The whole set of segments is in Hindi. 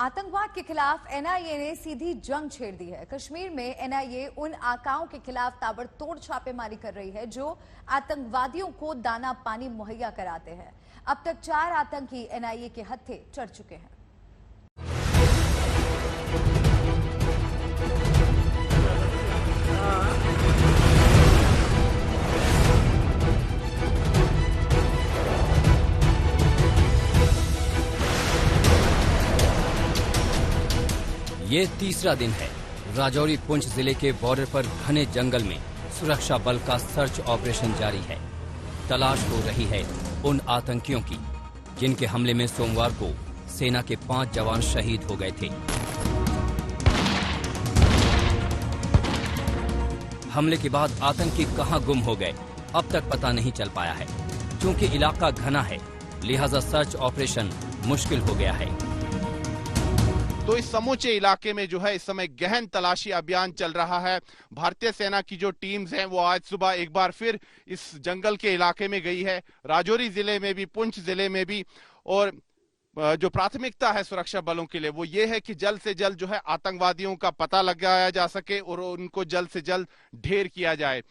आतंकवाद के खिलाफ एनआईए ने सीधी जंग छेड़ दी है। कश्मीर में एनआईए उन आकाओं के खिलाफ ताबड़तोड़ छापेमारी कर रही है जो आतंकवादियों को दाना पानी मुहैया कराते हैं। अब तक 4 आतंकी एनआईए के हत्थे चढ़ चुके हैं। ये तीसरा दिन है। राजौरी पुंछ जिले के बॉर्डर पर घने जंगल में सुरक्षा बल का सर्च ऑपरेशन जारी है। तलाश हो रही है उन आतंकियों की जिनके हमले में सोमवार को सेना के 5 जवान शहीद हो गए थे। हमले के बाद आतंकी कहां गुम हो गए अब तक पता नहीं चल पाया है। क्योंकि इलाका घना है, लिहाजा सर्च ऑपरेशन मुश्किल हो गया है। तो इस समूचे इलाके में जो है इस समय गहन तलाशी अभियान चल रहा है। भारतीय सेना की जो टीम्स हैं वो आज सुबह एक बार फिर इस जंगल के इलाके में गई है, राजौरी जिले में भी, पुंछ जिले में भी। और जो प्राथमिकता है सुरक्षा बलों के लिए वो ये है कि जल्द से जल्द जो है आतंकवादियों का पता लगाया जा सके और उनको जल्द से जल्द ढेर किया जाए।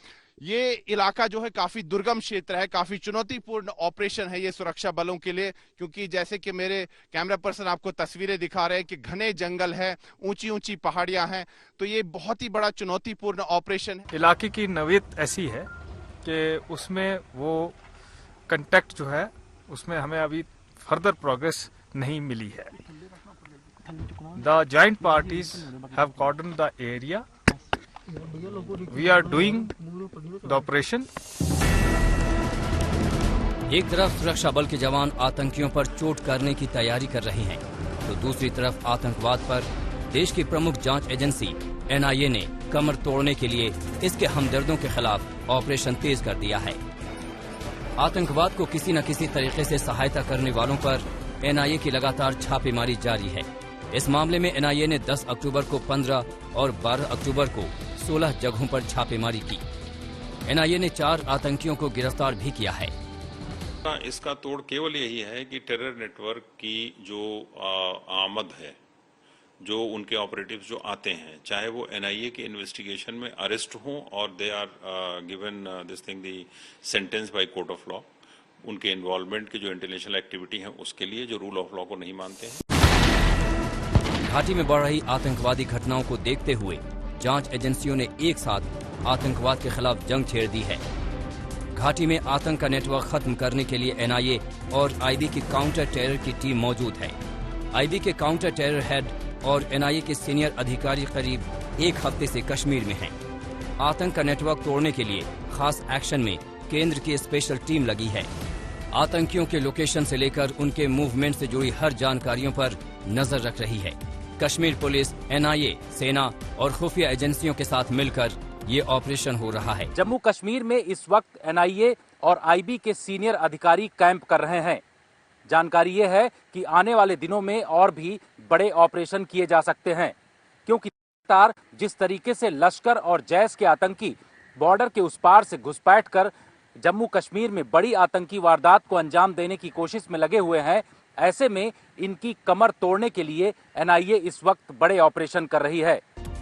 ये इलाका जो है काफी दुर्गम क्षेत्र है, काफी चुनौतीपूर्ण ऑपरेशन है ये सुरक्षा बलों के लिए, क्योंकि जैसे कि मेरे कैमरा पर्सन आपको तस्वीरें दिखा रहे हैं कि घने जंगल है, ऊंची ऊंची पहाड़ियां हैं, तो ये बहुत ही बड़ा चुनौतीपूर्ण ऑपरेशन है। इलाके की नवीयत ऐसी है कि उसमें वो कंटेक्ट जो है उसमें हमें अभी फर्दर प्रोग्रेस नहीं मिली है। The joint parties have cordon the area. We are doing the operation. एक तरफ सुरक्षा बल के जवान आतंकियों पर चोट करने की तैयारी कर रहे हैं, तो दूसरी तरफ आतंकवाद पर देश की प्रमुख जांच एजेंसी एनआईए ने कमर तोड़ने के लिए इसके हमदर्दों के खिलाफ ऑपरेशन तेज कर दिया है। आतंकवाद को किसी न किसी तरीके से सहायता करने वालों पर एनआईए की लगातार छापेमारी जारी है। इस मामले में एनआईए ने 10 अक्टूबर को 15 और 12 अक्टूबर को 16 जगहों पर छापेमारी की। एनआईए ने 4 आतंकियों को गिरफ्तार भी किया है। इसका तोड़ केवल यही है कि टेरर नेटवर्क की जो आमद है, जो उनके ऑपरेटिव्स जो आते हैं, चाहे वो एनआईए के इन्वेस्टिगेशन में अरेस्ट हों और they are given this thing the sentence by court of law, उनके इन्वॉल्वमेंट की जो इंटरनेशनल एक्टिविटी है उसके लिए जो रूल ऑफ लॉ को नहीं मानते हैं। घाटी में बढ़ रही आतंकवादी घटनाओं को देखते हुए जांच एजेंसियों ने एक साथ आतंकवाद के खिलाफ जंग छेड़ दी है। घाटी में आतंक का नेटवर्क खत्म करने के लिए एनआईए और आईबी की काउंटर टेरर की टीम मौजूद है। आईबी के काउंटर टेरर हेड और एनआईए के सीनियर अधिकारी करीब 1 हफ्ते से कश्मीर में हैं। आतंक का नेटवर्क तोड़ने के लिए खास एक्शन में केंद्र की स्पेशल टीम लगी है। आतंकियों के लोकेशन से लेकर उनके मूवमेंट से जुड़ी हर जानकारियों पर नजर रख रही है। कश्मीर पुलिस, एनआईए, सेना और खुफिया एजेंसियों के साथ मिलकर ये ऑपरेशन हो रहा है। जम्मू कश्मीर में इस वक्त एनआईए और आईबी के सीनियर अधिकारी कैंप कर रहे हैं। जानकारी ये है कि आने वाले दिनों में और भी बड़े ऑपरेशन किए जा सकते हैं, क्योंकि जिस तरीके से लश्कर और जैश के आतंकी बॉर्डर के उस पार से घुसपैठ कर जम्मू कश्मीर में बड़ी आतंकी वारदात को अंजाम देने की कोशिश में लगे हुए हैं, ऐसे में इनकी कमर तोड़ने के लिए एनआईए इस वक्त बड़े ऑपरेशन कर रही है।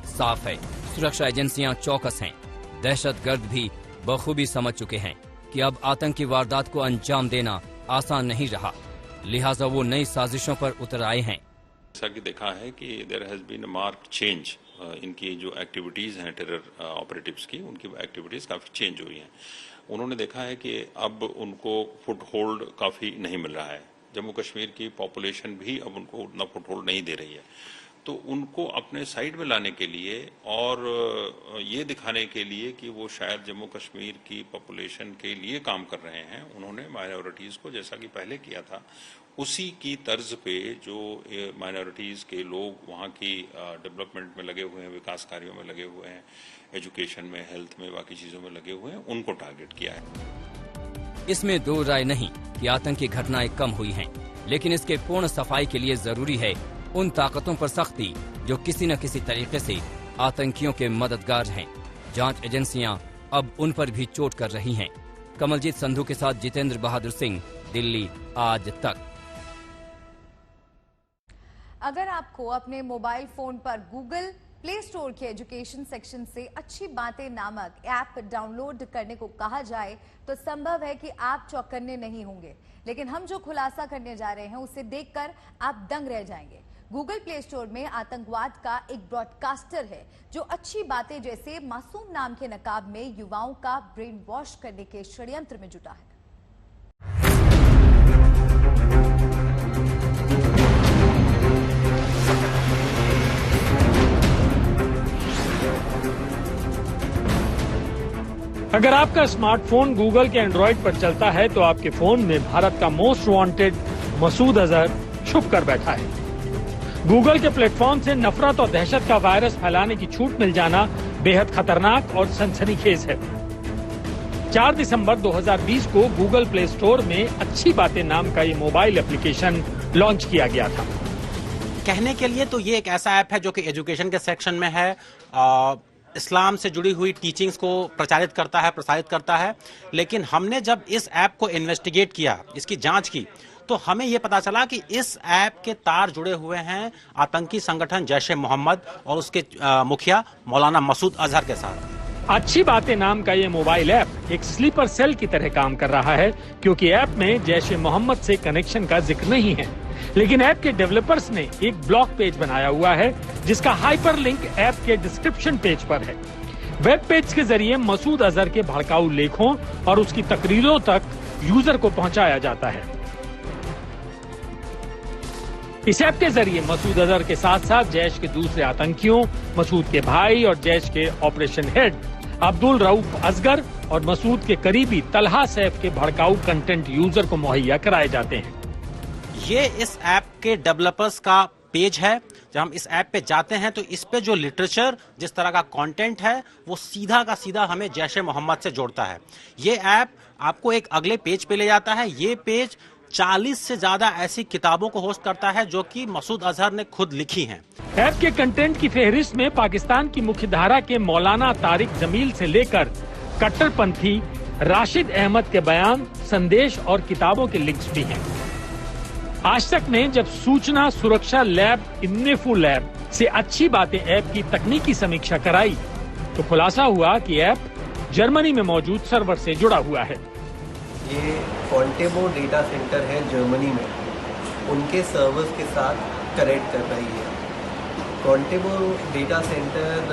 साफ है, सुरक्षा एजेंसियां चौकस हैं। दहशतगर्द भी बखूबी समझ चुके हैं कि अब आतंकी वारदात को अंजाम देना आसान नहीं रहा, लिहाजा वो नई साजिशों पर उतर आए हैं। जैसा कि देखा है कि there has been a marked change, इनकी जो एक्टिविटीज हैं टेरर ऑपरेटिव्स की, उनकी एक्टिविटीज काफी चेंज हुई हैं। उन्होंने देखा है कि अब उनको फुट होल्ड काफी नहीं मिल रहा है। जम्मू कश्मीर की पॉपुलेशन भी अब उनको उतना फुटहोल्ड नहीं दे रही है, तो उनको अपने साइड में लाने के लिए और ये दिखाने के लिए कि वो शायद जम्मू कश्मीर की पॉपुलेशन के लिए काम कर रहे हैं, उन्होंने माइनॉरिटीज को, जैसा कि पहले किया था, उसी की तर्ज पे जो माइनॉरिटीज के लोग वहाँ की डेवलपमेंट में लगे हुए हैं, विकास कार्यों में लगे हुए हैं, एजुकेशन में, हेल्थ में, बाकी चीजों में लगे हुए हैं, उनको टारगेट किया है। इसमें दो राय नहीं कि आतंकी घटनाएं कम हुई हैं, लेकिन इसके पूर्ण सफाई के लिए जरूरी है उन ताकतों पर सख्ती जो किसी न किसी तरीके से आतंकियों के मददगार हैं। जांच एजेंसियां अब उन पर भी चोट कर रही हैं। कमलजीत संधू के साथ जितेंद्र बहादुर सिंह, दिल्ली आज तक। अगर आपको अपने मोबाइल फोन पर गूगल प्ले स्टोर के एजुकेशन सेक्शन से अच्छी बातें नामक ऐप डाउनलोड करने को कहा जाए तो संभव है कि आप चौकन्ने नहीं होंगे, लेकिन हम जो खुलासा करने जा रहे हैं उसे देखकर आप दंग रह जाएंगे। गूगल प्ले स्टोर में आतंकवाद का एक ब्रॉडकास्टर है जो अच्छी बातें जैसे मासूम नाम के नकाब में युवाओं का ब्रेन वॉश करने के षड्यंत्र में जुटा है। अगर आपका स्मार्टफोन गूगल के एंड्रॉइड पर चलता है तो आपके फोन में भारत का मोस्ट वांटेड मसूद अजहर छुप कर बैठा है। गूगल के प्लेटफॉर्म से नफरत और दहशत का वायरस फैलाने की छूट मिल जाना बेहद खतरनाक और सनसनीखेज है। 4 दिसंबर 2020 को गूगल प्ले स्टोर में अच्छी बातें नाम का ये मोबाइल एप्लीकेशन लॉन्च किया गया था। कहने के लिए तो ये एक ऐसा ऐप है जो कि एजुकेशन के सेक्शन में है, इस्लाम से जुड़ी हुई टीचिंग्स को प्रचारित करता है, प्रसारित करता है। लेकिन हमने जब इस ऐप को इन्वेस्टिगेट किया, इसकी जांच की, तो हमें यह पता चला कि इस ऐप के तार जुड़े हुए हैं आतंकी संगठन जैश ए मोहम्मद और उसके मुखिया मौलाना मसूद अजहर के साथ। अच्छी बातें नाम का ये मोबाइल ऐप एक स्लीपर सेल की तरह काम कर रहा है, क्योंकि ऐप में जैश ए मोहम्मद से कनेक्शन का जिक्र नहीं है। लेकिन ऐप के डेवलपर्स ने एक ब्लॉग पेज बनाया हुआ है जिसका हाइपरलिंक ऐप के डिस्क्रिप्शन पेज पर है। वेब पेज के जरिए मसूद अजहर के भड़काऊ लेखों और उसकी तकरीरों तक यूजर को पहुंचाया जाता है। इस ऐप के जरिए मसूद अजहर के साथ साथ जैश के दूसरे आतंकियों, मसूद के भाई और जैश के ऑपरेशन हेड अब्दुल रऊफ असगर और मसूद के करीबी तलहा सैफ के भड़काऊ कंटेंट यूजर को मुहैया कराए जाते हैं। ये इस ऐप के डेवलपर्स का पेज है। जब हम इस ऐप पे जाते हैं तो इस पे जो लिटरेचर, जिस तरह का कंटेंट है, वो सीधा का सीधा हमें जैश ए मोहम्मद से जोड़ता है। ये ऐप आपको एक अगले पेज पे ले जाता है। ये पेज 40 से ज्यादा ऐसी किताबों को होस्ट करता है जो कि मसूद अजहर ने खुद लिखी हैं। ऐप के कंटेंट की फहरिस्त में पाकिस्तान की मुख्य धारा के मौलाना तारिक जमील से लेकर कट्टरपंथी राशिद अहमद के बयान, संदेश और किताबों के लिंक्स भी हैं। आज तक ने जब सूचना सुरक्षा लैब इन्फो लैब से अच्छी बातें ऐप की तकनीकी समीक्षा कराई तो खुलासा हुआ कि ऐप जर्मनी में मौजूद सर्वर से जुड़ा हुआ है। ये कॉन्टेबो डेटा सेंटर है जर्मनी में, उनके सर्वर्स के साथ कनेक्ट कर रही है। कॉन्टेबो डेटा सेंटर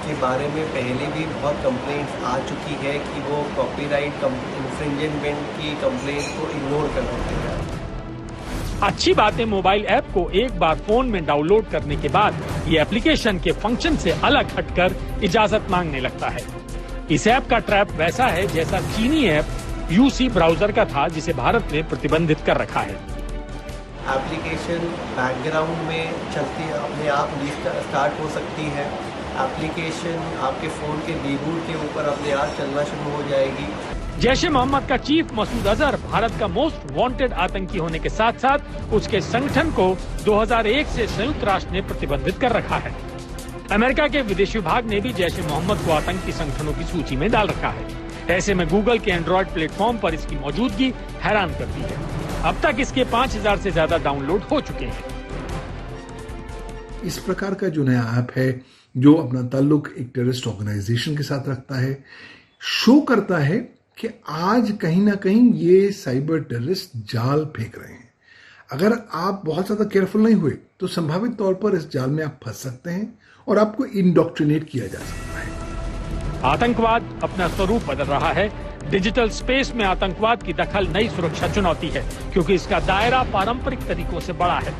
के बारे में पहले भी बहुत कंप्लेंट्स आ चुकी है कि वो कॉपीराइट इंफ्रिंजमेंट की कंप्लेंट को इग्नोर कर देते हैं। अच्छी बातें मोबाइल ऐप को एक बार फोन में डाउनलोड करने के बाद ये एप्लीकेशन के फंक्शन से अलग हटकर इजाजत मांगने लगता है। इस ऐप का ट्रैप वैसा है जैसा चीनी ऐप यूसी ब्राउजर का था, जिसे भारत ने प्रतिबंधित कर रखा है। एप्लीकेशन बैकग्राउंड में चलती अपने आप स्टार्ट हो सकती है। एप्लीकेशन आपके फोन के रीबूट के ऊपर अपने आप चलना शुरू हो जाएगी। जैश ए मोहम्मद का चीफ मसूद अजहर भारत का मोस्ट वांटेड आतंकी होने के साथ साथ उसके संगठन को 2001 से संयुक्त राष्ट्र ने प्रतिबंधित कर रखा है। अमेरिका के विदेश विभाग ने भी जैश ए मोहम्मद को आतंकी संगठनों की सूची में डाल रखा है। ऐसे में गूगल के एंड्रॉइड प्लेटफॉर्म पर इसकी मौजूदगी हैरान करती है। अब तक इसके 5000 से ज्यादा डाउनलोड हो चुके हैं। इस प्रकार का जो नया ऐप है जो अपना ताल्लुक एक टेररिस्ट ऑर्गेनाइजेशन के साथ रखता है, शो करता है कि आज कहीं ना कहीं ये साइबर टेररिस्ट जाल फेंक रहे हैं। अगर आप बहुत ज्यादा केयरफुल नहीं हुए तो संभावित तौर पर इस जाल में आप फंस सकते हैं और आपको इंडोक्ट्रिनेट किया जा सकता है। आतंकवाद अपना स्वरूप बदल रहा है। डिजिटल स्पेस में आतंकवाद की दखल नई सुरक्षा चुनौती है, क्योंकि इसका दायरा पारंपरिक तरीकों से बड़ा है।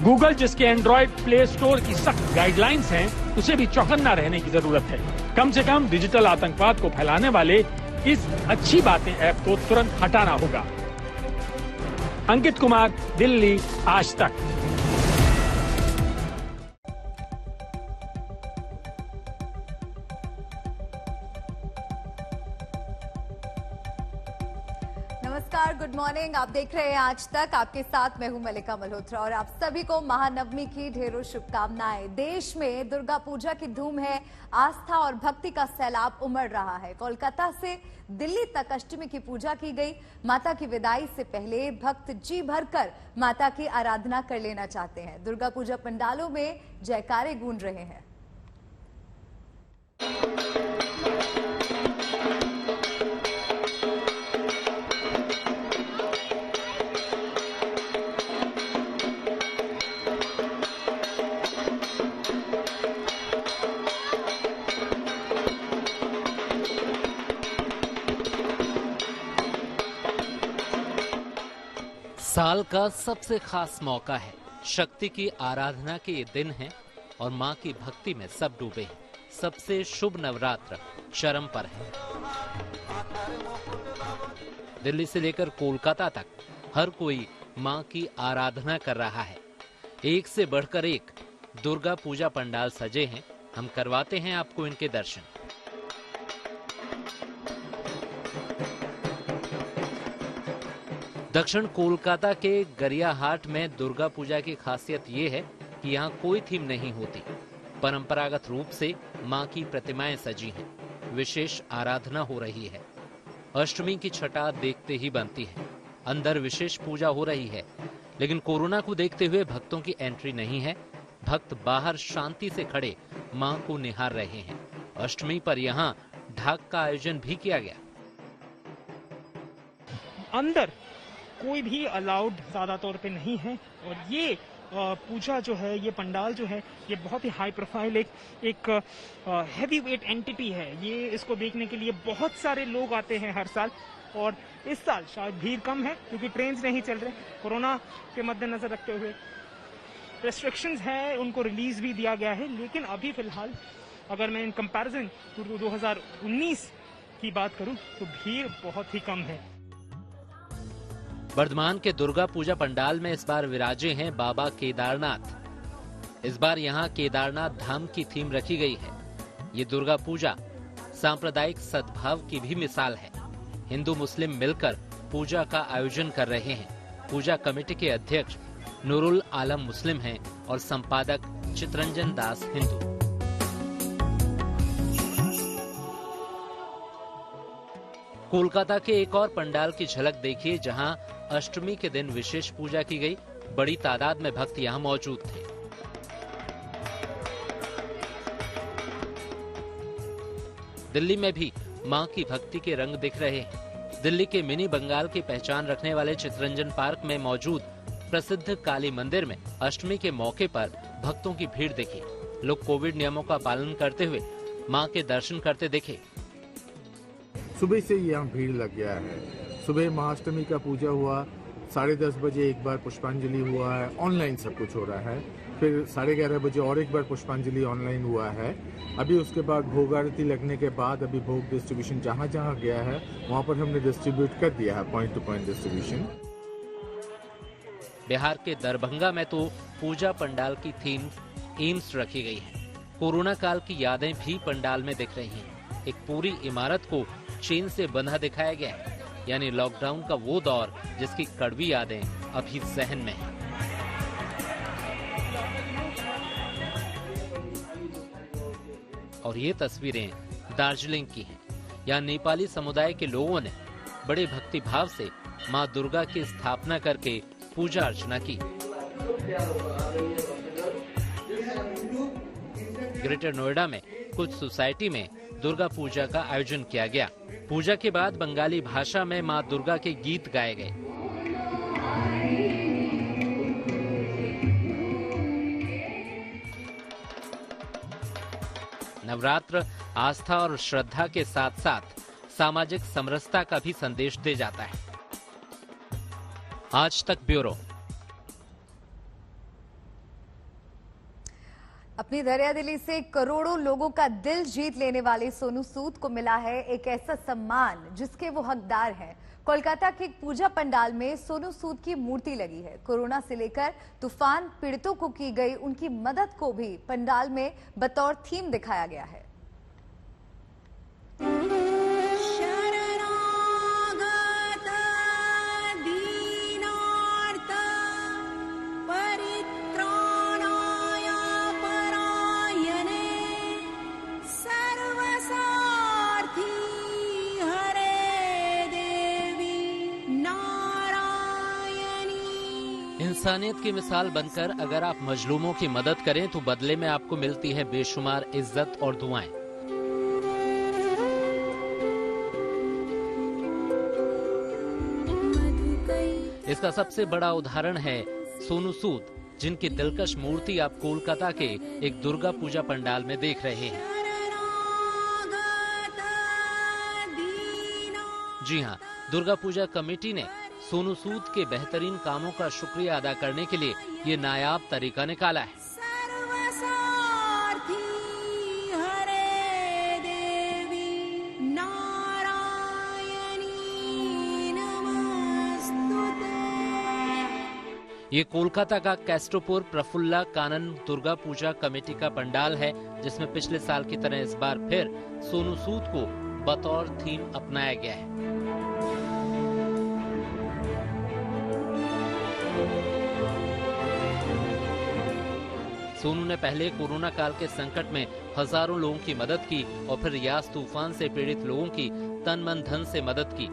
गूगल, जिसके एंड्रॉइड प्ले स्टोर की सख्त गाइडलाइंस हैं, उसे भी चौकन्ना रहने की जरूरत है। कम से कम डिजिटल आतंकवाद को फैलाने वाले इस अच्छी बातें ऐप को तुरंत हटाना होगा। अंकित कुमार, दिल्ली, आज तक। नमस्कार। नमस्कार, गुड मॉर्निंग। आप देख रहे हैं आज तक, आपके साथ मैं हूं मलिका मल्होत्रा और आप सभी को महानवमी की ढेरों शुभकामनाएं। देश में दुर्गा पूजा की धूम है, आस्था और भक्ति का सैलाब उमड़ रहा है। कोलकाता से दिल्ली तक अष्टमी की पूजा की गई। माता की विदाई से पहले भक्त जी भरकर माता की आराधना कर लेना चाहते हैं। दुर्गा पूजा पंडालों में जयकारे गूंज रहे हैं। साल का सबसे खास मौका है, शक्ति की आराधना के ये दिन हैं और मां की भक्ति में सब डूबे हैं। सबसे शुभ नवरात्र चरम पर है। दिल्ली से लेकर कोलकाता तक हर कोई मां की आराधना कर रहा है। एक से बढ़कर एक दुर्गा पूजा पंडाल सजे हैं। हम करवाते हैं आपको इनके दर्शन। दक्षिण कोलकाता के गरियाहाट में दुर्गा पूजा की खासियत ये है कि यहाँ कोई थीम नहीं होती। परंपरागत रूप से मां की प्रतिमाएं सजी हैं। विशेष आराधना हो रही है। अष्टमी की छटा देखते ही बनती है। अंदर विशेष पूजा हो रही है, लेकिन कोरोना को देखते हुए भक्तों की एंट्री नहीं है। भक्त बाहर शांति से खड़े मां को निहार रहे हैं। अष्टमी पर यहाँ ढाक का आयोजन भी किया गया। अंदर कोई भी अलाउड ज्यादा तौर पे नहीं है और ये पूजा जो है, ये पंडाल जो है, ये बहुत ही हाई प्रोफाइल एक हैवी वेट एंटिटी है। ये इसको देखने के लिए बहुत सारे लोग आते हैं हर साल और इस साल शायद भीड़ कम है क्योंकि ट्रेन्स नहीं चल रहे। कोरोना के मद्देनजर रखते हुए रेस्ट्रिक्शंस है, उनको रिलीज भी दिया गया है। लेकिन अभी फिलहाल अगर मैं इन कंपैरिजन 2019 की बात करूं तो भीड़ बहुत ही कम है। वर्धमान के दुर्गा पूजा पंडाल में इस बार विराजे हैं बाबा केदारनाथ। इस बार यहाँ केदारनाथ धाम की थीम रखी गई है। ये दुर्गा पूजा सांप्रदायिक सद्भाव की भी मिसाल है। हिंदू मुस्लिम मिलकर पूजा का आयोजन कर रहे हैं। पूजा कमेटी के अध्यक्ष नूरुल आलम मुस्लिम हैं और संपादक चितरंजन दास हिंदू। कोलकाता के एक और पंडाल की झलक देखिए, जहां अष्टमी के दिन विशेष पूजा की गई। बड़ी तादाद में भक्त यहां मौजूद थे। दिल्ली में भी मां की भक्ति के रंग दिख रहे हैं। दिल्ली के मिनी बंगाल की पहचान रखने वाले चितरंजन पार्क में मौजूद प्रसिद्ध काली मंदिर में अष्टमी के मौके पर भक्तों की भीड़ दिखी। लोग कोविड नियमों का पालन करते हुए मां के दर्शन करते दिखे। सुबह से यहाँ भीड़ लग गया है। सुबह महाअष्टमी का पूजा हुआ, 10:30 बजे एक बार पुष्पांजलि हुआ है। ऑनलाइन सब कुछ हो रहा है। फिर 11:30 बजे और एक बार पुष्पांजलि ऑनलाइन हुआ है। अभी उसके बाद भोग आरती लगने के बाद अभी भोग डिस्ट्रीब्यूशन जहाँ जहाँ गया है वहाँ पर हमने डिस्ट्रीब्यूट कर दिया है, point two point distribution. Bihar के दरभंगा में तो पूजा पंडाल की थीम एम्स रखी गई है। कोरोना काल की यादें भी पंडाल में दिख रही हैं। एक पूरी इमारत को चेन से बंधा दिखाया गया है, यानी लॉकडाउन का वो दौर जिसकी कड़वी यादें अभी जहन में हैं। और ये तस्वीरें दार्जिलिंग की हैं। यहाँ नेपाली समुदाय के लोगों ने बड़े भक्तिभाव से मां दुर्गा की स्थापना करके पूजा अर्चना की। ग्रेटर नोएडा में कुछ सोसाइटी में दुर्गा पूजा का आयोजन किया गया। पूजा के बाद बंगाली भाषा में मां दुर्गा के गीत गाए गए। नवरात्र आस्था और श्रद्धा के साथ साथ सामाजिक समरसता का भी संदेश दे जाता है। आज तक ब्यूरो। अपनी दरिया दिली से करोड़ों लोगों का दिल जीत लेने वाले सोनू सूद को मिला है एक ऐसा सम्मान जिसके वो हकदार हैं। कोलकाता के एक पूजा पंडाल में सोनू सूद की मूर्ति लगी है। कोरोना से लेकर तूफान पीड़ितों को की गई उनकी मदद को भी पंडाल में बतौर थीम दिखाया गया है। इंसानियत की मिसाल बनकर अगर आप मजलूमों की मदद करें तो बदले में आपको मिलती है बेशुमार इज्जत और दुआएं। इसका सबसे बड़ा उदाहरण है सोनू सूद, जिनकी दिलकश मूर्ति आप कोलकाता के एक दुर्गा पूजा पंडाल में देख रहे हैं। जी हां, दुर्गा पूजा कमेटी ने सोनू सूद के बेहतरीन कामों का शुक्रिया अदा करने के लिए ये नायाब तरीका निकाला है। ये कोलकाता का कैस्टोपुर प्रफुल्ला कानन दुर्गा पूजा कमेटी का पंडाल है, जिसमें पिछले साल की तरह इस बार फिर सोनू सूद को बतौर थीम अपनाया गया है। सोनू ने पहले कोरोना काल के संकट में हजारों लोगों की मदद की और फिर यास तूफान से पीड़ित लोगों की तन मन धन से मदद की।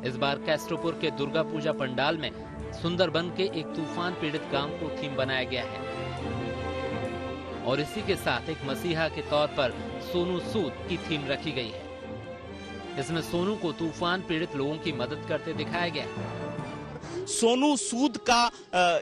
इस बार कैस्टोपुर के दुर्गा पूजा पंडाल में सुंदरबन के एक तूफान पीड़ित गांव को थीम बनाया गया है और इसी के साथ एक मसीहा के तौर पर सोनू सूद की थीम रखी गई है। इसमें सोनू को तूफान पीड़ित लोगों की मदद करते दिखाया गया है। सोनू सूद का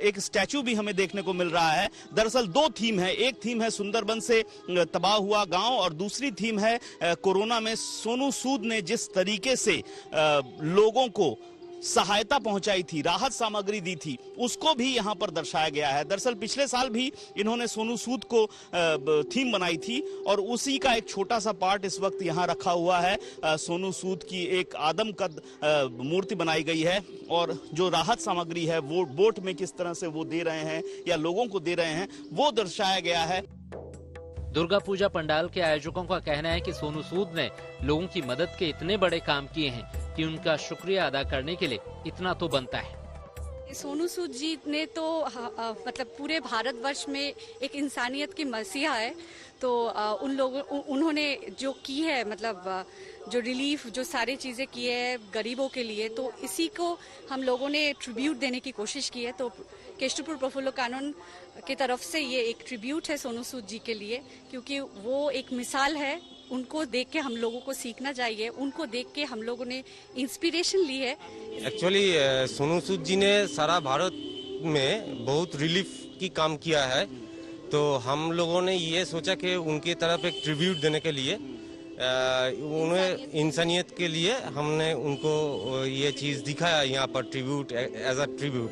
एक स्टैचू भी हमें देखने को मिल रहा है। दरअसल दो थीम है, एक थीम है सुंदरबन से तबाह हुआ गांव और दूसरी थीम है कोरोना में सोनू सूद ने जिस तरीके से लोगों को सहायता पहुंचाई थी, राहत सामग्री दी थी, उसको भी यहां पर दर्शाया गया है। दरअसल पिछले साल भी इन्होंने सोनू सूद को थीम बनाई थी और उसी का एक छोटा सा पार्ट इस वक्त यहां रखा हुआ है। सोनू सूद की एक आदमकद मूर्ति बनाई गई है और जो राहत सामग्री है वो बोट में किस तरह से वो दे रहे हैं या लोगों को दे रहे हैं वो दर्शाया गया है। दुर्गा पूजा पंडाल के आयोजकों का कहना है कि सोनू सूद ने लोगों की मदद के इतने बड़े काम किए हैं कि उनका शुक्रिया अदा करने के लिए इतना तो बनता है। सोनू सूद जी ने तो मतलब पूरे भारतवर्ष में एक इंसानियत की मसीहा है, तो उन्होंने जो की है, मतलब जो रिलीफ, जो सारी चीजें की है गरीबों के लिए, तो इसी को हम लोगों ने ट्रिब्यूट देने की कोशिश की है। तो केस्टोपुर प्रफुल्ला कानन की तरफ से ये एक ट्रिब्यूट है सोनू सूद जी के लिए, क्योंकि वो एक मिसाल है। उनको देख के हम लोगों को सीखना चाहिए, उनको देख के हम लोगों ने इंस्पिरेशन ली है। एक्चुअली सोनू सूद जी ने सारा भारत में बहुत रिलीफ की काम किया है, तो हम लोगों ने ये सोचा कि उनकी तरफ एक ट्रिब्यूट देने के लिए, उन्हें इंसानियत के लिए हमने उनको ये चीज दिखाया यहाँ पर, ट्रिब्यूट एज अ ट्रिब्यूट।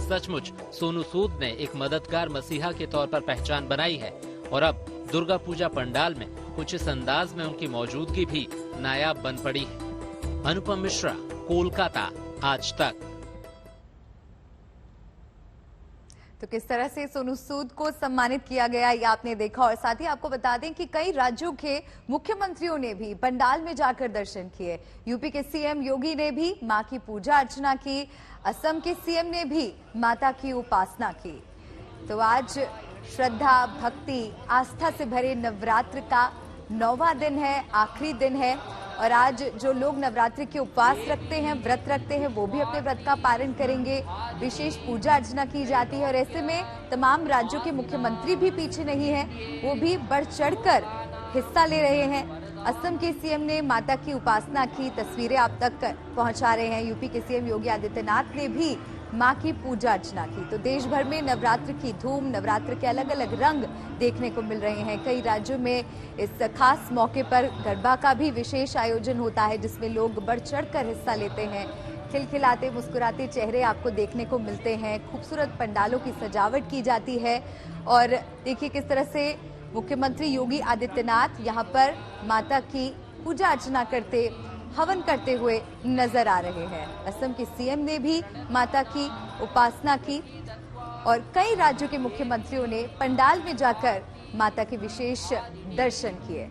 सचमुच सोनू सूद ने एक मददगार मसीहा के तौर पर पहचान बनाई है और अब दुर्गा पूजा पंडाल में कुछ इस अंदाज में उनकी मौजूदगी भी नायाब बन पड़ी है। अनुपम मिश्रा, कोलकाता, आज तक। तो किस तरह से सोनू सूद को सम्मानित किया गया ये आपने देखा, और साथ ही आपको बता दें कि कई राज्यों के मुख्यमंत्रियों ने भी पंडाल में जाकर दर्शन किए। यूपी के सीएम योगी ने भी मां की पूजा अर्चना की, असम के सीएम ने भी माता की उपासना की। तो आज श्रद्धा, भक्ति, आस्था से भरे नवरात्र का 9वां दिन है, आखिरी दिन है, और आज जो लोग नवरात्रि के उपवास रखते हैं, व्रत रखते हैं, वो भी अपने व्रत का पालन करेंगे। विशेष पूजा अर्चना की जाती है और ऐसे में तमाम राज्यों के मुख्यमंत्री भी पीछे नहीं हैं, वो भी बढ़ चढ़कर हिस्सा ले रहे हैं। असम के सीएम ने माता की उपासना की तस्वीरें आप तक पहुंचा रहे हैं। यूपी के सीएम योगी आदित्यनाथ ने भी मां की पूजा अर्चना की। तो देश भर में नवरात्र की धूम, नवरात्र के अलग अलग रंग देखने को मिल रहे हैं। कई राज्यों में इस खास मौके पर गरबा का भी विशेष आयोजन होता है, जिसमें लोग बढ़ चढ़कर हिस्सा लेते हैं। खिलखिलाते मुस्कुराते चेहरे आपको देखने को मिलते हैं। खूबसूरत पंडालों की सजावट की जाती है और देखिए किस तरह से मुख्यमंत्री योगी आदित्यनाथ यहाँ पर माता की पूजा अर्चना करते, हवन करते हुए नजर आ रहे हैं। असम के सीएम ने भी माता की उपासना की और कई राज्यों के मुख्यमंत्रियों ने पंडाल में जाकर माता के विशेष दर्शन किए।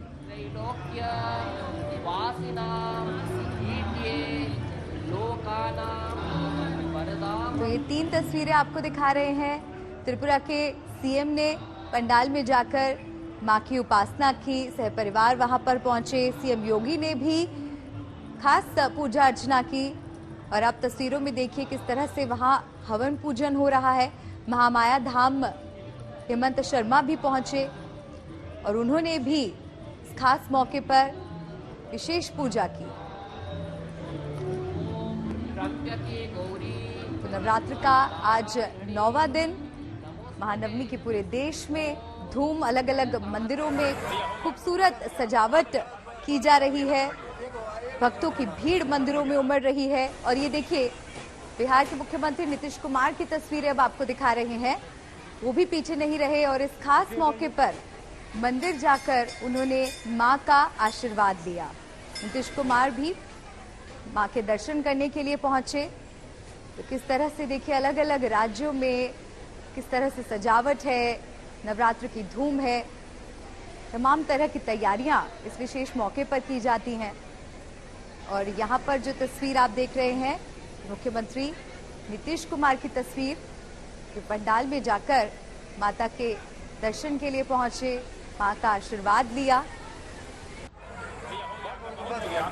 तो ये 3 तस्वीरें आपको दिखा रहे हैं। त्रिपुरा के सीएम ने पंडाल में जाकर मां की उपासना की, सहपरिवार वहां पर पहुंचे। सीएम योगी ने भी खास पूजा अर्चना की और आप तस्वीरों में देखिए किस तरह से वहां हवन पूजन हो रहा है। महामाया धाम हेमंत शर्मा भी पहुंचे और उन्होंने भी इस खास मौके पर विशेष पूजा की। तो नवरात्र का आज 9वां दिन, महानवमी की पूरे देश में धूम, अलग अलग मंदिरों में खूबसूरत सजावट की जा रही है, भक्तों की भीड़ मंदिरों में उमड़ रही है। और ये देखिए बिहार के मुख्यमंत्री नीतीश कुमार की तस्वीरें अब आपको दिखा रहे हैं, वो भी पीछे नहीं रहे और इस खास मौके पर मंदिर जाकर उन्होंने मां का आशीर्वाद लिया। नीतीश कुमार भी मां के दर्शन करने के लिए पहुंचे। तो किस तरह से देखिए अलग अलग राज्यों में किस तरह से सजावट है, नवरात्र की धूम है, तमाम तरह की तैयारियां इस विशेष मौके पर की जाती हैं। और यहाँ पर जो तस्वीर आप देख रहे हैं, मुख्यमंत्री नीतीश कुमार की तस्वीर, जो पंडाल में जाकर माता के दर्शन के लिए पहुंचे, मां का आशीर्वाद लिया।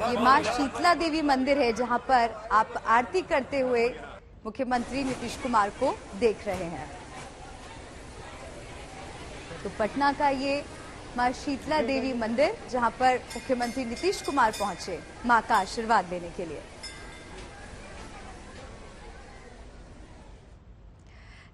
ये मां शीतला देवी मंदिर है जहां पर आप आरती करते हुए मुख्यमंत्री नीतीश कुमार को देख रहे हैं। तो पटना का ये मां शीतला देवी मंदिर जहां पर मुख्यमंत्री नीतीश कुमार पहुंचे मां का आशीर्वाद लेने के लिए।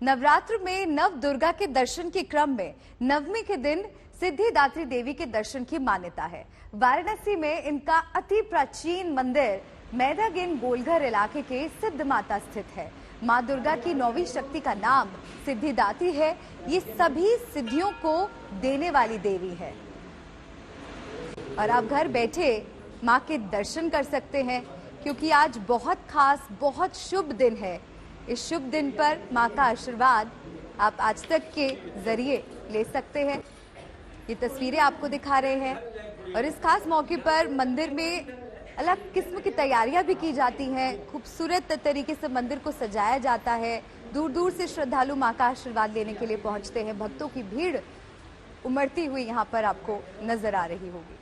नवरात्र में नव दुर्गा के दर्शन के क्रम में नवमी के दिन सिद्धिदात्री देवी के दर्शन की मान्यता है। वाराणसी में इनका अति प्राचीन मंदिर मैदागिन गोलघर इलाके के सिद्ध माता स्थित है। मां दुर्गा की 9वीं शक्ति का नाम सिद्धिदात्री है। ये सभी सिद्धियों को देने वाली देवी है और आप घर बैठे मां के दर्शन कर सकते हैं, क्योंकि आज बहुत खास, बहुत शुभ दिन है। इस शुभ दिन पर मां का आशीर्वाद आप आज तक के जरिए ले सकते हैं। ये तस्वीरें आपको दिखा रहे हैं और इस खास मौके पर मंदिर में अलग किस्म की तैयारियां भी की जाती हैं। खूबसूरत तरीके से मंदिर को सजाया जाता है। दूर दूर से श्रद्धालु मां का आशीर्वाद लेने के लिए पहुंचते हैं। भक्तों की भीड़ उमड़ती हुई यहाँ पर आपको नजर आ रही होगी।